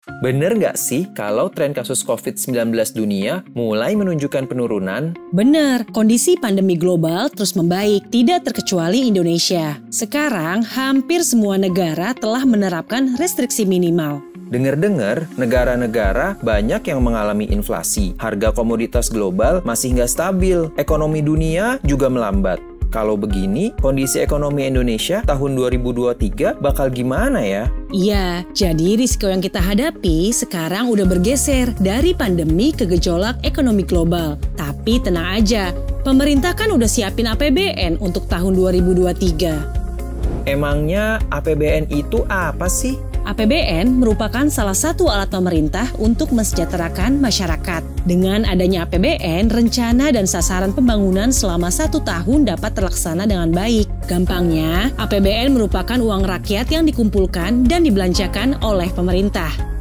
Bener nggak sih kalau tren kasus COVID-19 dunia mulai menunjukkan penurunan? Benar, kondisi pandemi global terus membaik, tidak terkecuali Indonesia. Sekarang, hampir semua negara telah menerapkan restriksi minimal. Dengar-dengar, negara-negara banyak yang mengalami inflasi. Harga komoditas global masih nggak stabil. Ekonomi dunia juga melambat. Kalau begini, kondisi ekonomi Indonesia tahun 2023 bakal gimana ya? Iya, jadi risiko yang kita hadapi sekarang udah bergeser dari pandemi ke gejolak ekonomi global. Tapi tenang aja, pemerintah kan udah siapin APBN untuk tahun 2023. Emangnya APBN itu apa sih? APBN merupakan salah satu alat pemerintah untuk mensejahterakan masyarakat. Dengan adanya APBN, rencana dan sasaran pembangunan selama 1 tahun dapat terlaksana dengan baik. Gampangnya, APBN merupakan uang rakyat yang dikumpulkan dan dibelanjakan oleh pemerintah.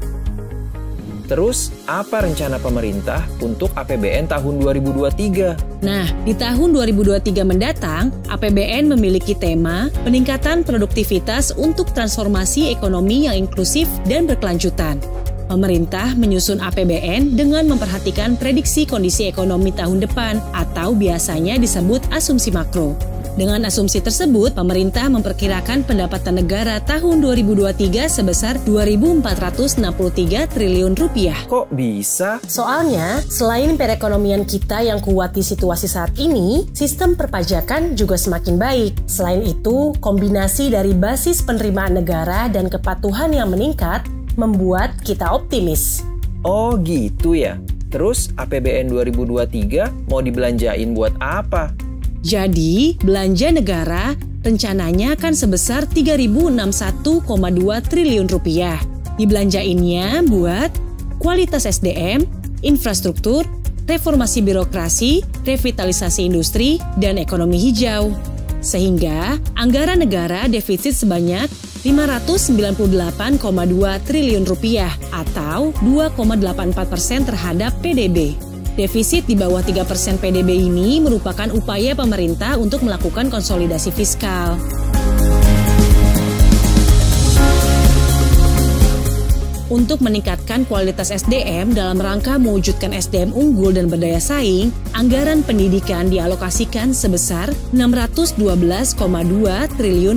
Terus, apa rencana pemerintah untuk APBN tahun 2023? Nah, di tahun 2023 mendatang, APBN memiliki tema peningkatan produktivitas untuk transformasi ekonomi yang inklusif dan berkelanjutan. Pemerintah menyusun APBN dengan memperhatikan prediksi kondisi ekonomi tahun depan atau biasanya disebut asumsi makro. Dengan asumsi tersebut, pemerintah memperkirakan pendapatan negara tahun 2023 sebesar Rp2.463 triliun. Kok bisa? Soalnya, selain perekonomian kita yang kuat di situasi saat ini, sistem perpajakan juga semakin baik. Selain itu, kombinasi dari basis penerimaan negara dan kepatuhan yang meningkat membuat kita optimis. Oh gitu ya. Terus APBN 2023 mau dibelanjain buat apa? Jadi, belanja negara rencananya akan sebesar Rp3.061,2 triliun. Dibelanjainnya buat kualitas SDM, infrastruktur, reformasi birokrasi, revitalisasi industri, dan ekonomi hijau. Sehingga anggaran negara defisit sebanyak Rp598,2 triliun atau 2,84% terhadap PDB. Defisit di bawah 3% PDB ini merupakan upaya pemerintah untuk melakukan konsolidasi fiskal. Untuk meningkatkan kualitas SDM dalam rangka mewujudkan SDM unggul dan berdaya saing, anggaran pendidikan dialokasikan sebesar Rp612,2 triliun.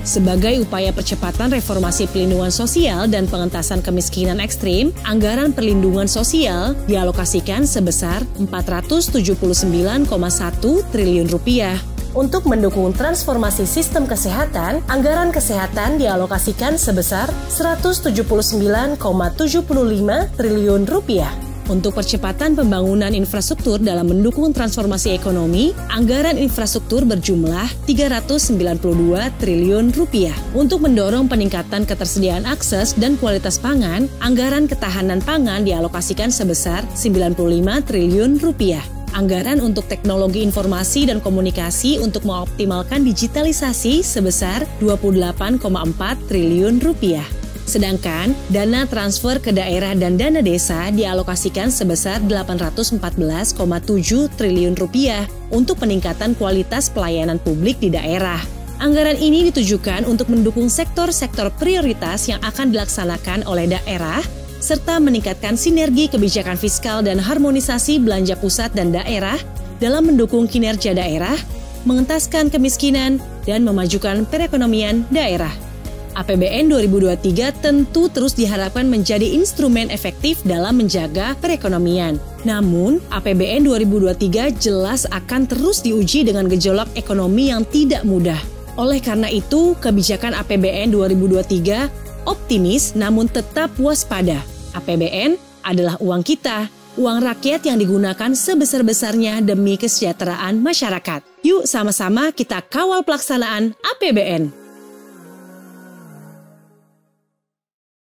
Sebagai upaya percepatan reformasi pelindungan sosial dan pengentasan kemiskinan ekstrim, anggaran perlindungan sosial dialokasikan sebesar Rp479,1 triliun. Untuk mendukung transformasi sistem kesehatan, anggaran kesehatan dialokasikan sebesar Rp179,75 triliun. Untuk percepatan pembangunan infrastruktur dalam mendukung transformasi ekonomi, anggaran infrastruktur berjumlah Rp392 triliun. Untuk mendorong peningkatan ketersediaan akses dan kualitas pangan, anggaran ketahanan pangan dialokasikan sebesar Rp95 triliun. Anggaran untuk teknologi informasi dan komunikasi untuk mengoptimalkan digitalisasi sebesar Rp28,4 triliun. Sedangkan dana transfer ke daerah dan dana desa dialokasikan sebesar Rp814,7 triliun untuk peningkatan kualitas pelayanan publik di daerah. Anggaran ini ditujukan untuk mendukung sektor-sektor prioritas yang akan dilaksanakan oleh daerah, serta meningkatkan sinergi kebijakan fiskal dan harmonisasi belanja pusat dan daerah dalam mendukung kinerja daerah, mengentaskan kemiskinan, dan memajukan perekonomian daerah. APBN 2023 tentu terus diharapkan menjadi instrumen efektif dalam menjaga perekonomian. Namun, APBN 2023 jelas akan terus diuji dengan gejolak ekonomi yang tidak mudah. Oleh karena itu, kebijakan APBN 2023 optimis namun tetap waspada. APBN adalah uang kita, uang rakyat yang digunakan sebesar-besarnya demi kesejahteraan masyarakat. Yuk sama-sama kita kawal pelaksanaan APBN.